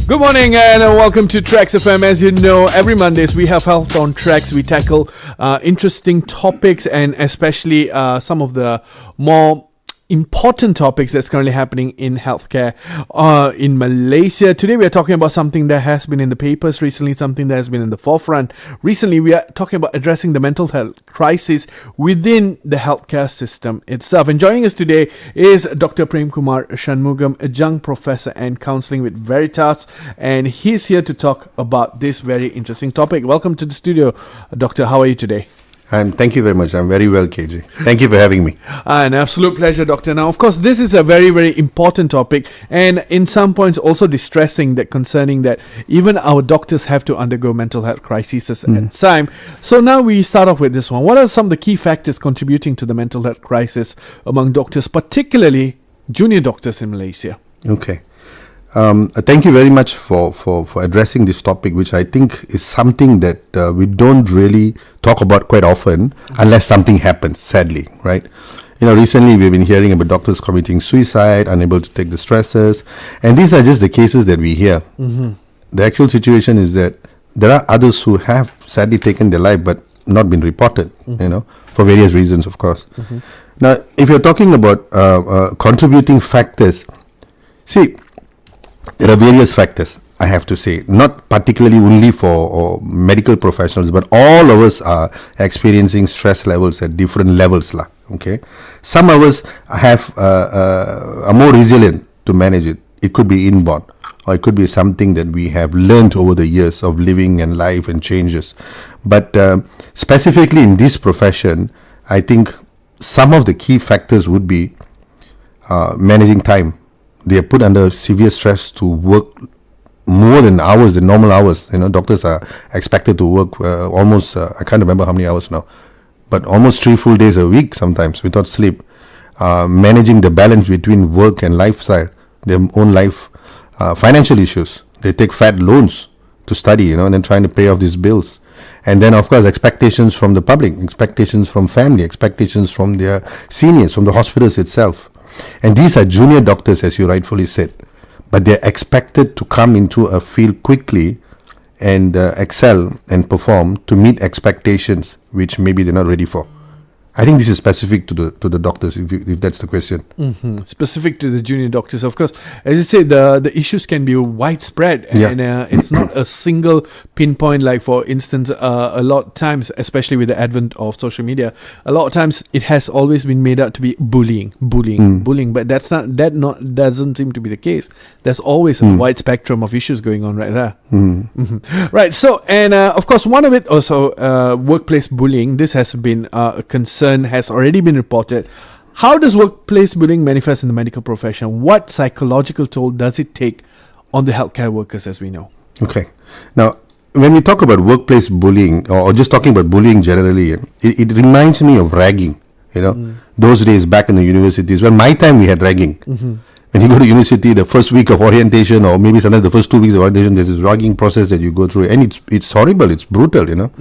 Good morning and welcome to TRAXXfm. As you know, every Mondays we have Health on Traxx. We tackle interesting topics and especially some of the more important topics that's currently happening in healthcare in Malaysia. Today we are talking about something that has been in the papers recently, something that has been in the forefront. Recently we are talking about addressing the mental health crisis within the healthcare system itself. And joining us today is Dr. Prem Kumar, Shanmugam, Adjunct Professor and Counselling with Veritas. And he's here to talk about this very interesting topic. Welcome to the studio, Doctor. How are you today? Thank you very much. I'm very well, KJ. Thank you for having me. An absolute pleasure, Doctor. Now, of course, this is a very, very important topic and in some points also distressing, that concerning that even our doctors have to undergo mental health crises at time. So now we start off with this one. What are some of the key factors contributing to the mental health crisis among doctors, particularly junior doctors in Malaysia? Okay. Thank you very much for addressing this topic, which I think is something that we don't really talk about quite often unless something happens, sadly, right? You know, recently we've been hearing about doctors committing suicide, unable to take the stresses, and these are just the cases that we hear. The actual situation is that there are others who have sadly taken their life but not been reported, you know, for various reasons, of course. Now, if you're talking about contributing factors, see, there are various factors, I have to say, not particularly only for medical professionals, but all of us are experiencing stress levels at different levels. Okay, some of us are more resilient to manage it. It could be inborn, or it could be something that we have learned over the years of living and life and changes. But specifically in this profession, I think some of the key factors would be managing time. They are put under severe stress to work more than hours, than normal hours. You know, doctors are expected to work almost, I can't remember how many hours now, but almost 3 full days a week sometimes without sleep. Managing the balance between work and lifestyle, their own life, financial issues. They take fat loans to study, you know, and then trying to pay off these bills. And then, of course, expectations from the public, expectations from family, expectations from their seniors, from the hospitals itself. And these are junior doctors, as you rightfully said, but they're expected to come into a field quickly and excel and perform to meet expectations which maybe they're not ready for. I think this is specific to the doctors, if that's the question. Specific to the junior doctors, of course. As you said, the issues can be widespread, and it's not a single pinpoint. Like, for instance, a lot of times, especially with the advent of social media, a lot of times it has always been made out to be bullying. But that doesn't seem to be the case. There's always a wide spectrum of issues going on right there. Right. So, and of course, one of it also workplace bullying. This has been a concern. Has already been reported. How does workplace bullying manifest in the medical profession? What psychological toll does it take on the healthcare workers, as we know? Okay. Now, when we talk about workplace bullying, or just talking about bullying generally, it reminds me of ragging. You know, those days back in the universities. Well, my time we had ragging. When you go to university, the first week of orientation, or maybe sometimes the first 2 weeks of orientation, there's this ragging process that you go through, and it's horrible, it's brutal, you know.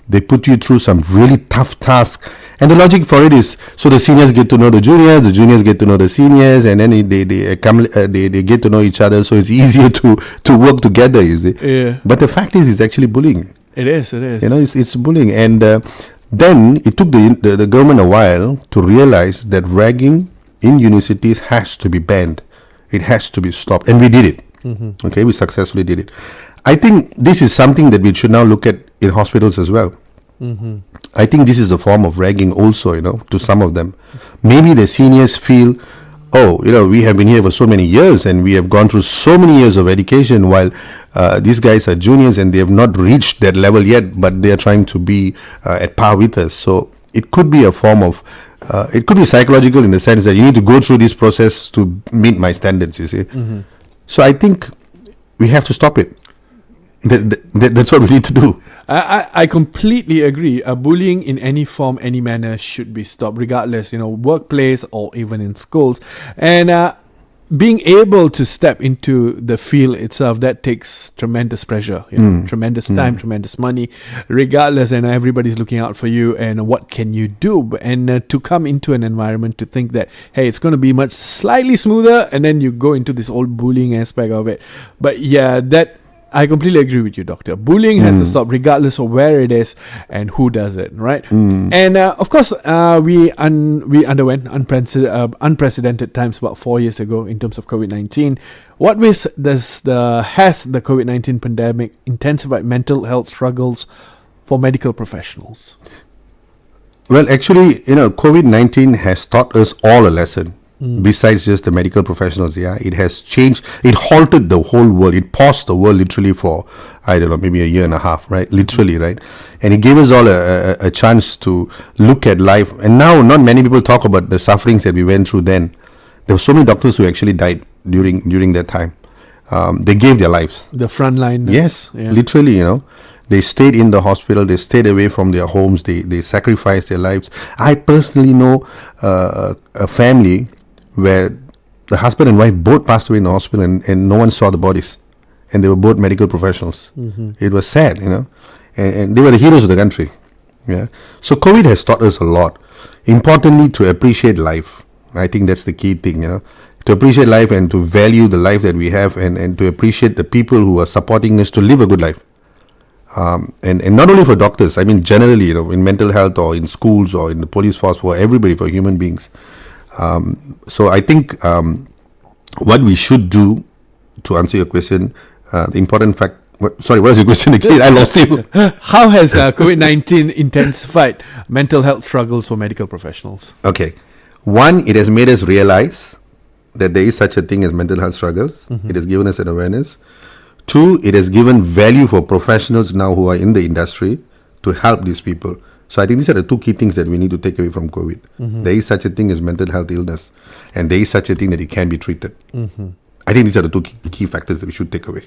They put you through some really tough tasks, and the logic for it is, so the seniors get to know the juniors get to know the seniors, and then they get to know each other, so it's easier to work together, you see. Yeah. But the fact is, it's actually bullying. It is. You know, it's bullying, and then it took the government a while to realize that ragging in universities has to be banned. It has to be stopped, and we did it. Okay, we successfully did it. I think this is something that we should now look at in hospitals as well. I think this is a form of ragging also, you know, to some of them. Maybe the seniors feel, oh, you know, we have been here for so many years and we have gone through so many years of education, while these guys are juniors and they have not reached that level yet, but they are trying to be at par with us. So it could be a form of it could be psychological, in the sense that you need to go through this process to meet my standards, you see. So I think we have to stop it. That's what we need to do. I completely agree. Bullying in any form, any manner should be stopped, regardless, you know, workplace or even in schools. And being able to step into the field itself, that takes tremendous pressure, tremendous time, tremendous money, regardless, and everybody's looking out for you, and what can you do? And to come into an environment to think that, hey, it's going to be much slightly smoother, and then you go into this whole bullying aspect of it. But yeah, that I completely agree with you, Doctor. Bullying has to stop regardless of where it is and who does it, right? And of course, we underwent unprecedented times about 4 years ago in terms of COVID-19. What ways has the COVID-19 pandemic intensified mental health struggles for medical professionals? Well, actually, COVID-19 has taught us all a lesson. Besides just the medical professionals, it has changed. It halted the whole world. It paused the world literally for, I don't know, maybe a year and a half, right? Literally, right? And it gave us all a chance to look at life. And now, not many people talk about the sufferings that we went through then. There were so many doctors who actually died during that time. They gave their lives. The frontline. Yes, literally, They stayed in the hospital. They stayed away from their homes. They sacrificed their lives. I personally know a family where the husband and wife both passed away in the hospital, and no one saw the bodies, and they were both medical professionals. It was sad, and they were the heroes of the country. So COVID has taught us a lot. Importantly, to appreciate life. I think that's the key thing, to appreciate life and to value the life that we have, and to appreciate the people who are supporting us to live a good life. And not only for doctors, I mean generally, in mental health or in schools or in the police force, for everybody, for human beings. So I think what we should do, to answer your question, the important fact. What was your question again? I lost you. How has COVID-19 intensified mental health struggles for medical professionals? Okay. One, it has made us realize that there is such a thing as mental health struggles. It has given us an awareness. Two, it has given value for professionals now who are in the industry to help these people. So I think these are the two key things that we need to take away from COVID. There is such a thing as mental health illness, and there is such a thing that it can be treated. I think these are the two key factors that we should take away.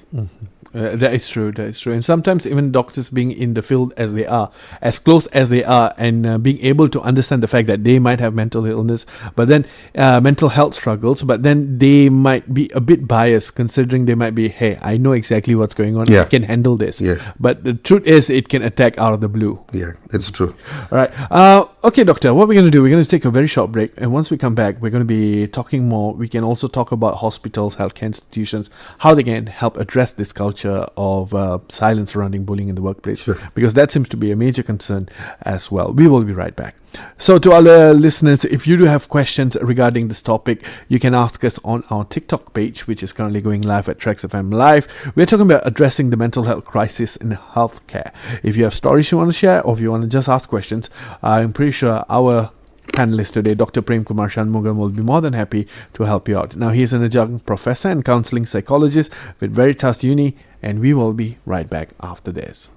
That is true. And sometimes even doctors being in the field as they are, as close as they are, and being able to understand the fact that they might have mental illness, but then mental health struggles, but then they might be a bit biased, considering they might be, hey, I know exactly what's going on. I can handle this. But the truth is, it can attack out of the blue. Yeah, that's true. All right. Okay, Doctor, what we're going to do, we're going to take a very short break. And once we come back, we're going to be talking more. We can also talk about hospitals, healthcare institutions, how they can help address this culture of silence surrounding bullying in the workplace. Because that seems to be a major concern as well. We will be right back. So to all the listeners, if you do have questions regarding this topic, you can ask us on our TikTok page, which is currently going live at TRAXXfm Live. We're talking about addressing the mental health crisis in healthcare. If you have stories you want to share, or if you want to just ask questions, I'm pretty sure our panelist today, Dr. Prem Kumar Shanmugam, will be more than happy to help you out. Now, he's an adjunct professor and counselling psychologist with Veritas Uni, and we will be right back after this.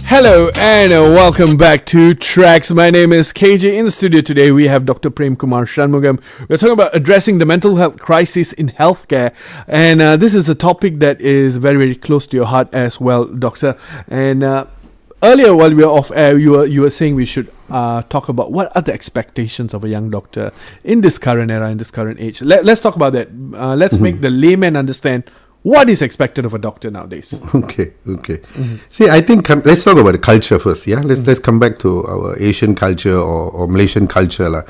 Hello and welcome back to Traxx. My name is KJ. In the studio today we have Dr. Prem, Kumar, Shanmugam. We're talking about addressing the mental health crisis in healthcare, and this is a topic that is very, very close to your heart as well, Doctor. And earlier, while we were off air, you were saying we should talk about what are the expectations of a young doctor in this current era, in this current age. Let's talk about that. Let's make the layman understand what is expected of a doctor nowadays. Okay. See, I think let's talk about the culture first. Yeah, let's come back to our Asian culture or Malaysian culture, lah.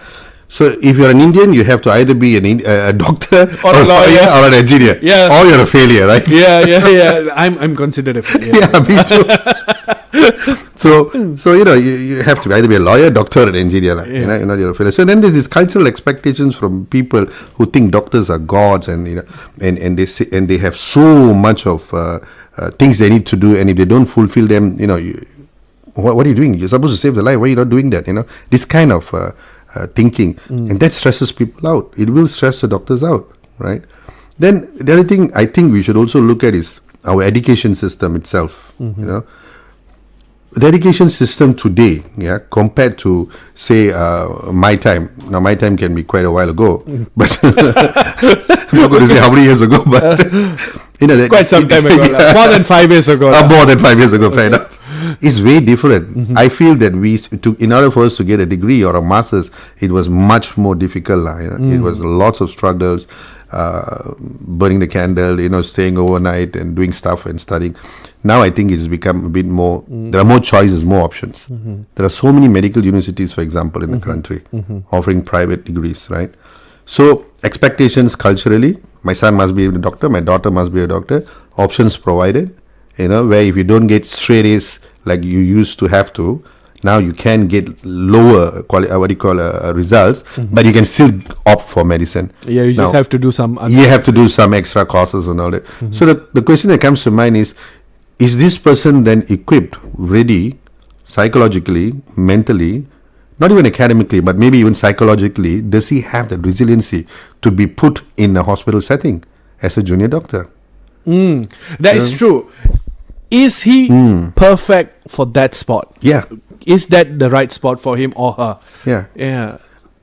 So, if you're an Indian, you have to either be a doctor or a lawyer or an engineer. Yeah. Or you're a failure, right? Yeah. I'm considered a failure. Yeah, me too. So you have to either be a lawyer, doctor, or an engineer. Like, you're a failure. So then there's these cultural expectations from people who think doctors are gods, and and they have so much of things they need to do, and if they don't fulfill them, what are you doing? You're supposed to save the life. Why are you not doing that? This kind of thinking, and that stresses people out. It will stress the doctors out, right? Then the other thing I think we should also look at is our education system itself. The education system today, compared to, say, my time. Now, my time can be quite a while ago, but I'm not going to say how many years ago, but quite some time ago, more than 5 years ago. More than 5 years ago, fair enough. It's way different. I feel that in order for us to get a degree or a master's, it was much more difficult. It was lots of struggles, burning the candle, staying overnight and doing stuff and studying. Now I think it's become a bit more, there are more choices, more options. There are so many medical universities, for example, in the country, offering private degrees, right? So expectations culturally, my son must be a doctor, my daughter must be a doctor, options provided, where if you don't get straight A's like you used to have to, now you can get lower results, but you can still opt for medicine. Yeah, you just have to do some. You have to do some extra courses and all that. So the question that comes to mind is this person then equipped, ready, psychologically, mentally, not even academically, but maybe even psychologically, does he have the resiliency to be put in a hospital setting as a junior doctor? That is true. Is he perfect for that spot? Yeah. Is that the right spot for him or her? Yeah.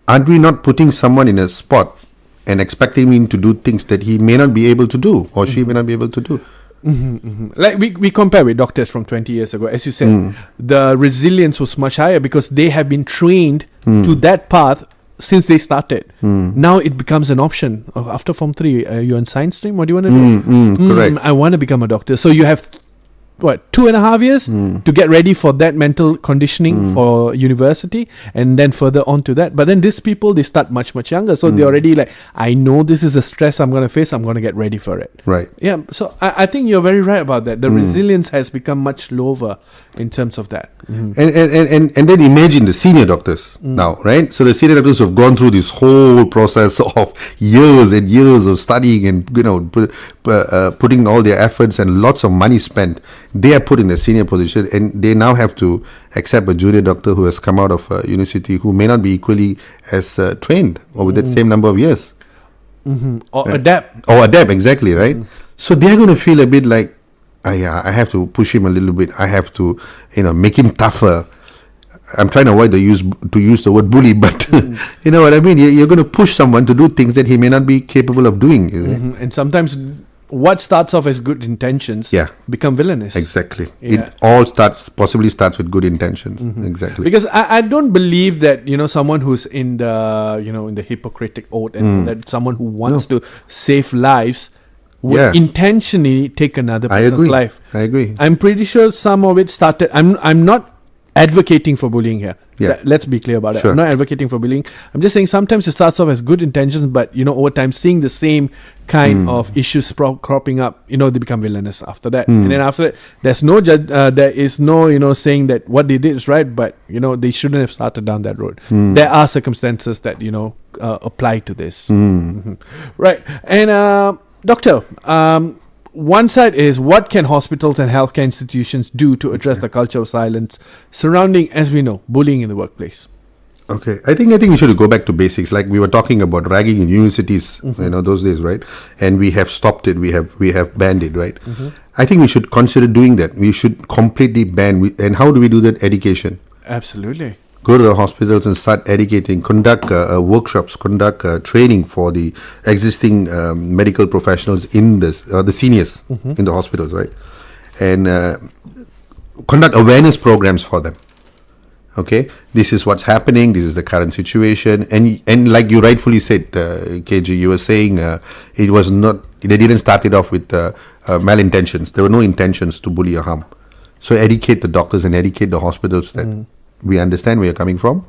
Aren't we not putting someone in a spot and expecting him to do things that he may not be able to do or she may not be able to do? Like we compare with doctors from 20 years ago, as you said, the resilience was much higher because they have been trained to that path since they started. Now it becomes an option. After Form 3, you're in science stream, what do you want to do? Correct. I want to become a doctor. So you have 2.5 years to get ready for that mental conditioning for university, and then further on to that. But then these people, they start much younger, so they're already like, I know this is the stress I'm going to face, I'm going to get ready for it. Right. Yeah, so I think you're very right about that. The resilience has become much lower in terms of that. And then imagine the senior doctors now, right? So the senior doctors have gone through this whole process of years and years of studying and putting all their efforts and lots of money spent. They are put in a senior position, and they now have to accept a junior doctor who has come out of university who may not be equally as trained or with that same number of years. Or adapt. Or adapt, exactly, right? So they're going to feel a bit like, I have to push him a little bit. I have to, make him tougher. I'm trying to avoid to use the word bully, but you know what I mean? You're going to push someone to do things that he may not be capable of doing. And sometimes what starts off as good intentions become villainous. Exactly. Yeah. It all possibly starts with good intentions. Exactly. Because I don't believe that, someone who's in the Hippocratic oath and that someone who wants to save lives would intentionally take another person's life. I agree. I'm pretty sure some of it started. I'm not advocating for bullying here. Let's be clear about it. I'm not advocating for bullying. I'm just saying sometimes it starts off as good intentions, but over time, seeing the same kind of issues cropping up, they become villainous after that. And then after that, there's no there is no saying that what they did is right, but they shouldn't have started down that road. There are circumstances that apply to this. Right. And doctor, one side is what can hospitals and healthcare institutions do to address the culture of silence surrounding, as we know, bullying in the workplace? Okay, I think we should go back to basics. Like we were talking about ragging in universities, those days, right? And we have stopped it. We have banned it, right? I think we should consider doing that. We should completely ban. And how do we do that? Education. Absolutely. Go to the hospitals and start educating. Conduct workshops. Conduct training for the existing medical professionals in this, the seniors in the hospitals, right? And conduct awareness programs for them. Okay, this is what's happening. This is the current situation, and like you rightfully said, KG, you were saying it was not. They didn't start it off with malintentions. There were no intentions to bully or harm. So educate the doctors and educate the hospitals that we understand where you're coming from.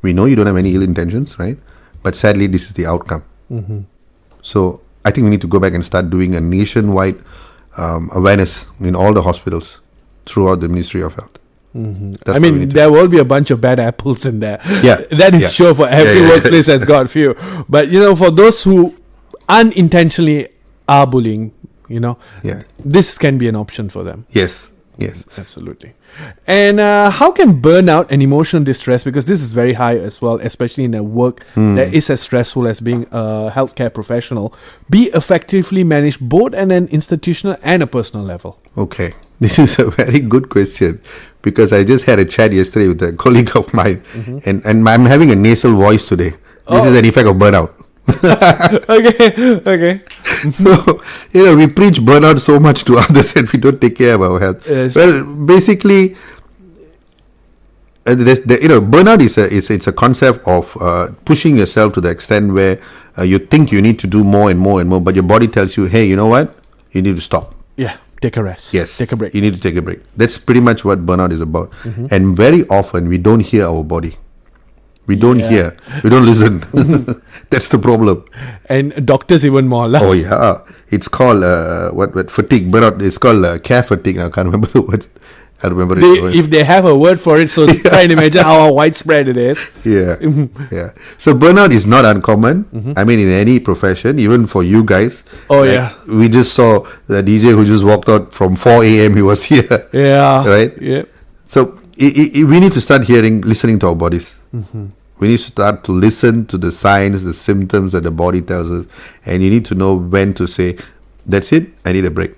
We know you don't have any ill intentions, right? But sadly, this is the outcome. So I think we need to go back and start doing a nationwide awareness in all the hospitals throughout the Ministry of Health. I mean, there will be a bunch of bad apples in there. Yeah, that is sure. For every workplace has got few. But for those who unintentionally are bullying, this can be an option for them. Yes, absolutely. And how can burnout and emotional distress, because this is very high as well, especially in a work that is as stressful as being a healthcare professional, be effectively managed both at an institutional and a personal level? Okay, this is a very good question, because I just had a chat yesterday with a colleague of mine, and I'm having a nasal voice today. This is an effect of burnout. Okay. So, we preach burnout so much to others and we don't take care of our health. Well, basically, burnout is a concept of pushing yourself to the extent where you think you need to do more and more and more, but your body tells you, hey, you know what? You need to stop. Yeah, take a rest. Yes. Take a break. You need to take a break. That's pretty much what burnout is about. And very often, we don't hear our body. We don't hear. We don't listen. That's the problem. And doctors even more. Oh, yeah. It's called, what fatigue. Burnout is called care fatigue. I can't remember the words. I remember it. If they have a word for it, so try and imagine how widespread it is. Yeah. So burnout is not uncommon. I mean, in any profession, even for you guys. Oh, yeah. We just saw the DJ who just walked out from 4 a.m. He was here. Yeah. Right? Yeah. So we need to start listening to our bodies. We need to start to listen to the signs, the symptoms that the body tells us. And you need to know when to say, that's it, I need a break.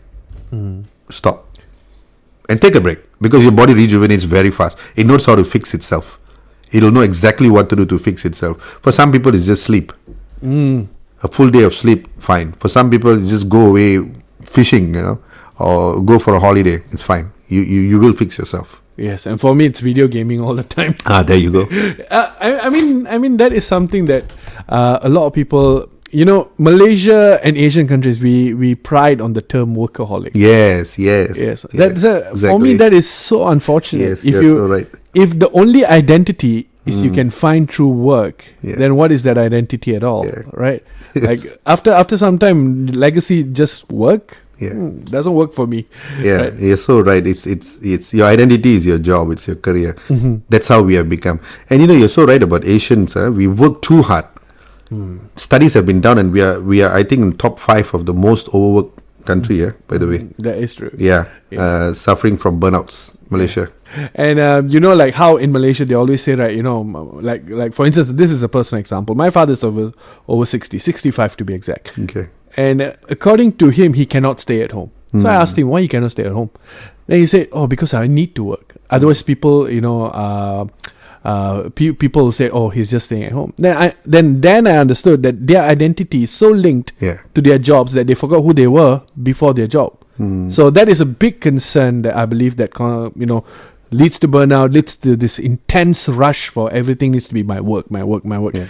Stop. And take a break. Because your body rejuvenates very fast. It knows how to fix itself. It'll know exactly what to do to fix itself. For some people, it's just sleep. A full day of sleep, fine. For some people, just go away fishing, or go for a holiday. It's fine. You will fix yourself. Yes, and for me, it's video gaming all the time. There you go. I mean, that is something that a lot of people, Malaysia and Asian countries, we pride on the term workaholic. Yes. That's exactly. For me, that is so unfortunate. Yes, you're so right. If the only identity is you can find through work, then what is that identity at all, right? Yes. Like after some time, legacy just work. Doesn't work for me. Right? You're so right. It's your identity is your job. It's your career. That's how we have become. And you're so right about Asians. We work too hard. Studies have been done, and we are I think in top 5 of the most overworked country. By the way, that is true. Suffering from burnouts, Malaysia. And like how in Malaysia they always say, right, like for instance, this is a personal example. My father's over 60, 65 to be exact. Okay. And according to him, he cannot stay at home. So I asked him, why you cannot stay at home? Then he said, because I need to work. Otherwise, people, people say, he's just staying at home. Then I understood that their identity is so linked to their jobs that they forgot who they were before their job. So that is a big concern that I believe that, leads to burnout, leads to this intense rush for everything needs to be my work. Yeah.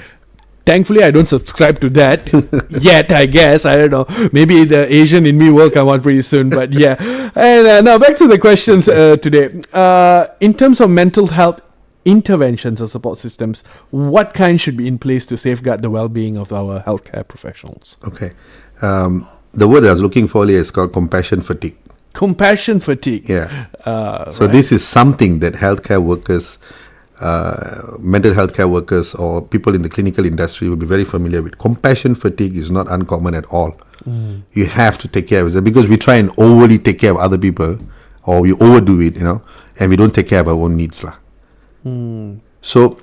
Thankfully, I don't subscribe to that yet, I guess. I don't know. Maybe the Asian in me will come on pretty soon, but yeah. And now back to the questions today. In terms of mental health interventions or support systems, what kind should be in place to safeguard the well-being of our healthcare professionals? Okay. The word I was looking for here is called compassion fatigue. Compassion fatigue. Yeah. So this is something that healthcare workers, mental health care workers or people in the clinical industry will be very familiar with. Compassion fatigue is not uncommon at all. You have to take care of it because we try and overly take care of other people, or we overdo it, and we don't take care of our own needs. So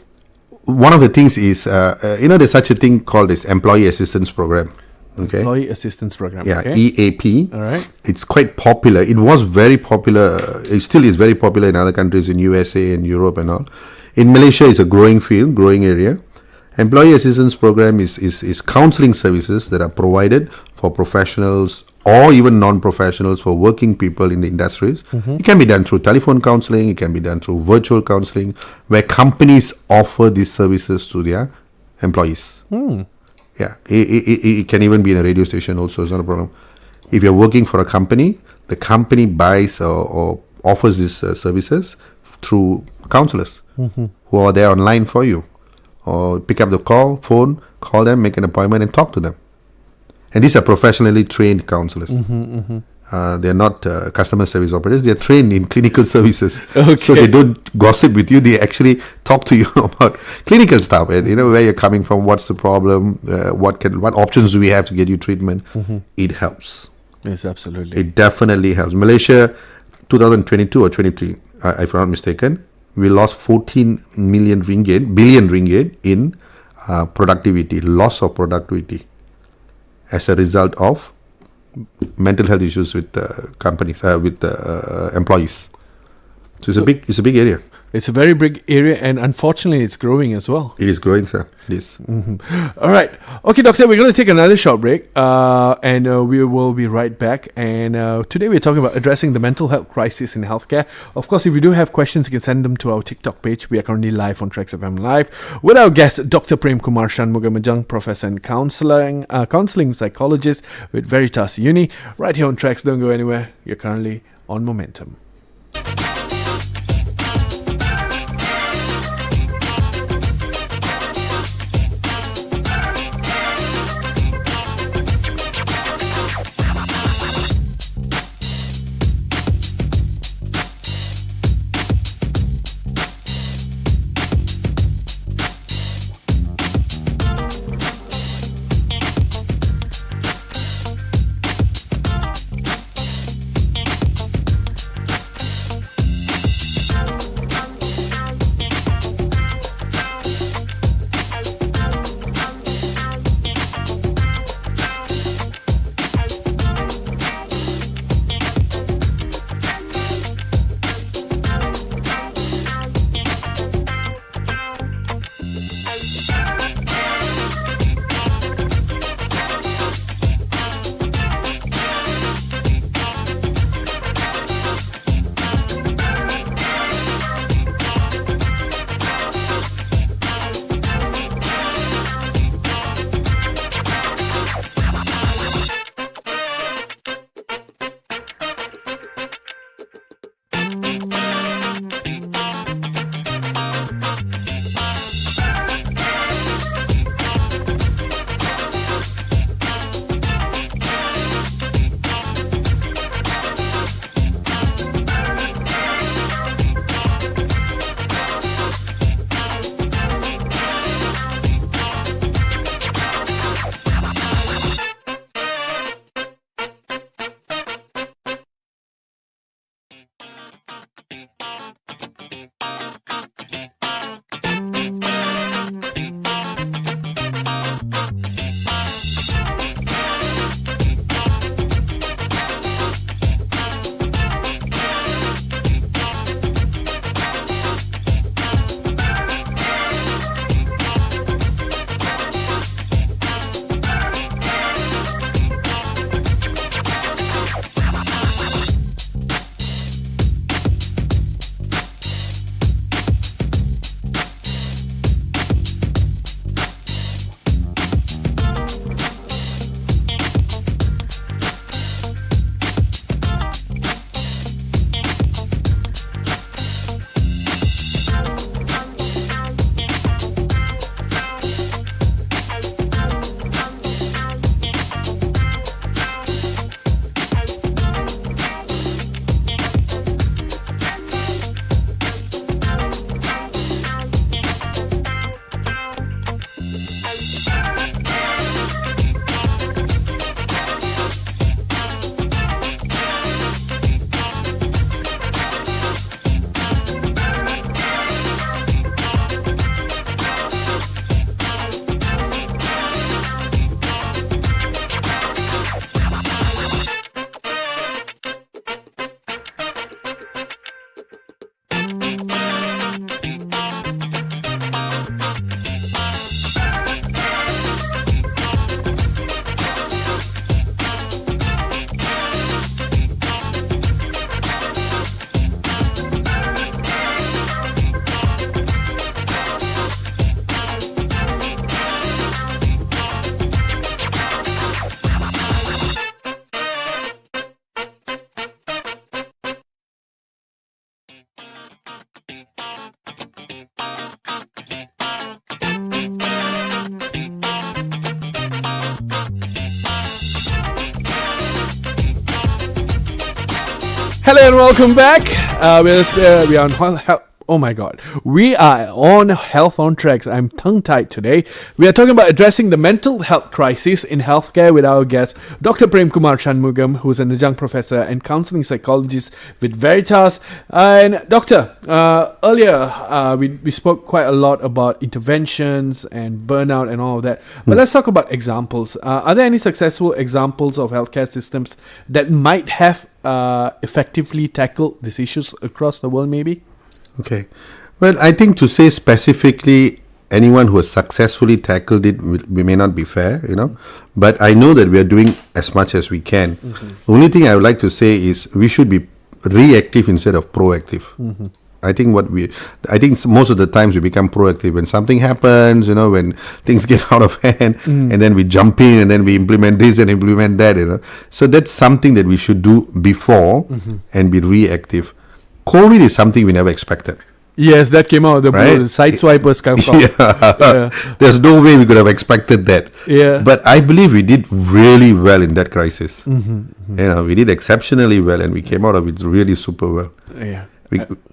one of the things is, there's such a thing called this Employee Assistance Program. Okay. Employee Assistance Program. Yeah, Okay. EAP. All right. It's quite popular. It was very popular. It still is very popular in other countries, in USA and Europe and all. In Malaysia, it's a growing field, growing area. Employee Assistance Program is counseling services that are provided for professionals or even non-professionals, for working people in the industries. It can be done through telephone counseling. It can be done through virtual counseling, where companies offer these services to their employees. Yeah, it can even be in a radio station also. It's not a problem. If you're working for a company, the company buys or offers these services through counselors who are there online for you. Or pick up the phone, call them, make an appointment and talk to them. And these are professionally trained counselors. They're not customer service operators. They're trained in clinical services. Okay. So they don't gossip with you. They actually talk to you about clinical stuff. And, where you're coming from, what's the problem, what options do we have to get you treatment. It helps. Yes, absolutely. It definitely helps. Malaysia, 2022 or 23, if I'm not mistaken, we lost 14 billion ringgit in productivity, loss of productivity, as a result of mental health issues with companies, with employees. So it's a big area. It's a very big area, and unfortunately, it's growing as well. It is growing, sir. It is. All right. Okay, Doctor, we're going to take another short break, and we will be right back. And today we're talking about addressing the mental health crisis in healthcare. Of course, if you do have questions, you can send them to our TikTok page. We are currently live on TRAXXfm Live with our guest, Dr. Prem Kumar Shanmugam, Adjunct Professor in Counselling Psychologist with Veritas Uni. Right here on Traxx. Don't go anywhere. You're currently on Momentum. Hello and welcome back. We are on oh my god. We are on Health on Traxx. I'm tongue-tied today. We are talking about addressing the mental health crisis in healthcare with our guest, Dr. Prem Kumar Shanmugam, who's an adjunct professor and counselling psychologist with Veritas. And Doctor, earlier we spoke quite a lot about interventions and burnout and all of that. But let's talk about examples. Are there any successful examples of healthcare systems that might have effectively tackled these issues across the world, maybe? Okay. Well, I think to say specifically anyone who has successfully tackled it, we may not be fair, but I know that we are doing as much as we can. The only thing I would like to say is we should be reactive instead of proactive. I think most of the times we become proactive when something happens, when things get out of hand, and then we jump in and then we implement this and implement that, So that's something that we should do before and be reactive. COVID is something we never expected. Yes, that came out of the blue. The sideswipers come from. Yeah. There's no way we could have expected that. Yeah. But I believe we did really well in that crisis. We did exceptionally well, and we came out of it really super well. Yeah.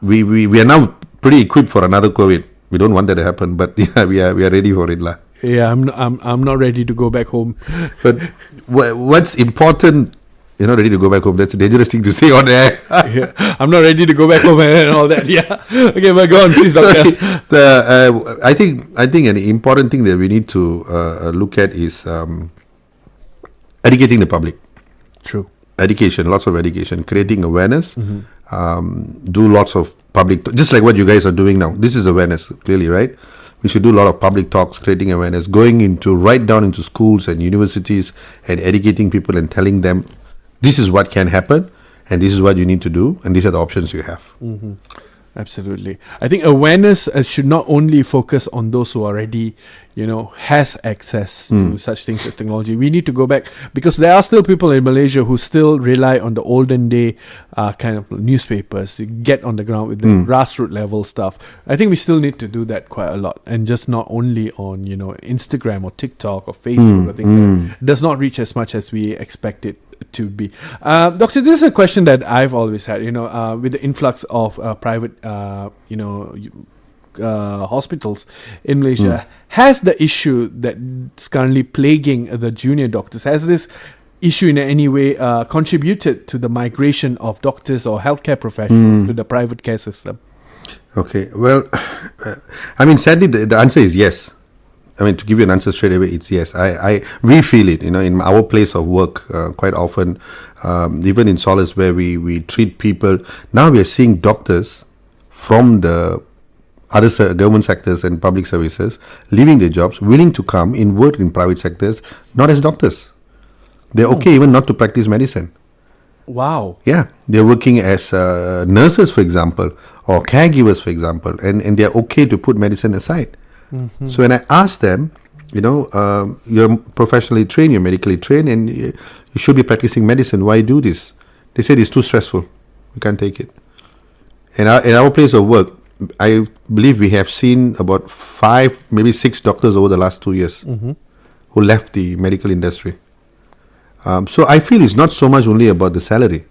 We are now pretty equipped for another COVID. We don't want that to happen, but we are ready for it, lah. Yeah, I'm not ready to go back home. But what's important? You're not ready to go back home. That's a dangerous thing to say on air. Yeah, I'm not ready to go back home and all that. Yeah. Okay, but go on, please, Doctor. I think an important thing that we need to look at is educating the public. True. Education, lots of education, creating awareness. Do lots of public, just like what you guys are doing now. This is awareness, clearly, right? We should do a lot of public talks, creating awareness, going right down into schools and universities and educating people and telling them, this is what can happen, and this is what you need to do, and these are the options you have. Absolutely. I think awareness should not only focus on those who already, has access to such things as technology. We need to go back, because there are still people in Malaysia who still rely on the olden day kind of newspapers to get on the ground with the grassroots level stuff. I think we still need to do that quite a lot, and just not only on, Instagram or TikTok or Facebook or things like that. Does not reach as much as we expect it to be. Doctor, this is a question that I've always had, with the influx of private, hospitals in Malaysia. Has the issue that's currently plaguing the junior doctors, has this issue in any way contributed to the migration of doctors or healthcare professionals to the private care system? Okay, well, sadly, the answer is yes. To give you an answer straight away, it's yes. We feel it, in our place of work quite often, even in Solace where we treat people. Now we are seeing doctors from the other government sectors and public services leaving their jobs, willing to come in work in private sectors, not as doctors. They're okay even not to practice medicine. Wow. Yeah, they're working as nurses, for example, or caregivers, for example, and they're okay to put medicine aside. So when I ask them, you're professionally trained, you're medically trained, and you should be practicing medicine. Why do this? They said it's too stressful. We can't take it. In our place of work, I believe we have seen about 5, maybe 6 doctors over the last 2 years who left the medical industry. So I feel it's not so much only about the salary.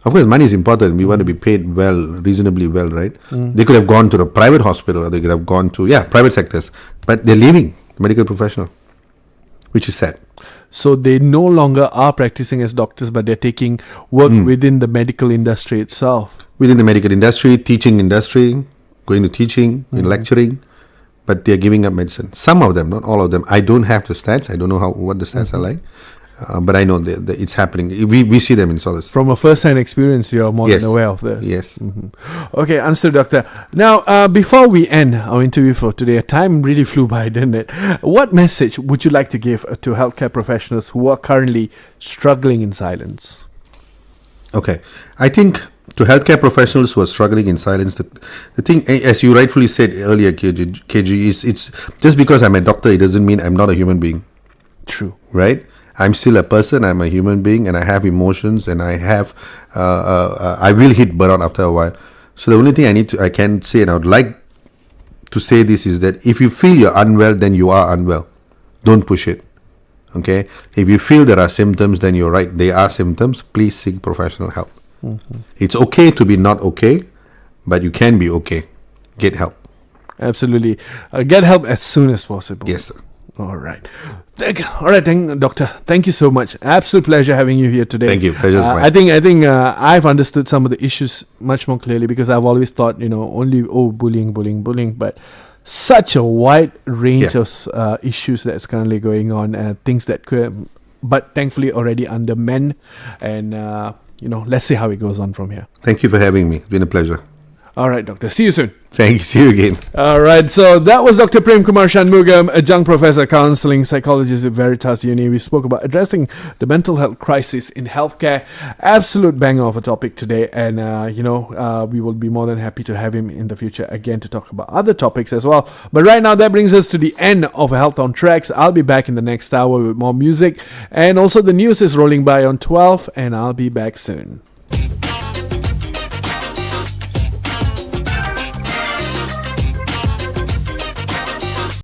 Of course, money is important. We want to be paid well, reasonably well, right? They could have gone to the private hospital, or they could have gone to, private sectors. But they're leaving the medical professional, which is sad. So they no longer are practicing as doctors, but they're taking work within the medical industry itself. Within the medical industry, teaching industry, going to teaching, lecturing, but they're giving up medicine. Some of them, not all of them. I don't have the stats. I don't know what the stats are like. But I know that it's happening. We see them in Solace. From a first-hand experience, you're more than aware of this. Yes. Okay, understood, Doctor. Now, before we end our interview for today, time really flew by, didn't it? What message would you like to give to healthcare professionals who are currently struggling in silence? Okay. I think to healthcare professionals who are struggling in silence, the thing, as you rightfully said earlier, KG, is it's just because I'm a doctor, it doesn't mean I'm not a human being. True. Right? I'm still a person, I'm a human being, and I have emotions, and I will hit burnout after a while. So the only thing I can say, and I would like to say this, is that if you feel you're unwell, then you are unwell. Don't push it. Okay? If you feel there are symptoms, then you're right. They are symptoms. Please seek professional help. It's okay to be not okay, but you can be okay. Get help. Absolutely. Get help as soon as possible. Yes, sir. All right. Doctor. Thank you so much. Absolute pleasure having you here today. Thank you. Pleasure's mine. I think I've understood some of the issues much more clearly, because I've always thought, only bullying, but such a wide range of issues that's currently going on, things that could, but thankfully already under men, and let's see how it goes on from here. Thank you for having me. It's been a pleasure. All right, Doctor. See you soon. Thank you. See you again. All right. So that was Dr. Prem Kumar Shanmugam, Adjunct Professor, Counselling, Psychologist at Veritas Uni. We spoke about addressing the mental health crisis in healthcare. Absolute banger of a topic today. And, we will be more than happy to have him in the future again to talk about other topics as well. But right now, that brings us to the end of Health on Traxx. I'll be back in the next hour with more music. And also the news is rolling by on 12, and I'll be back soon.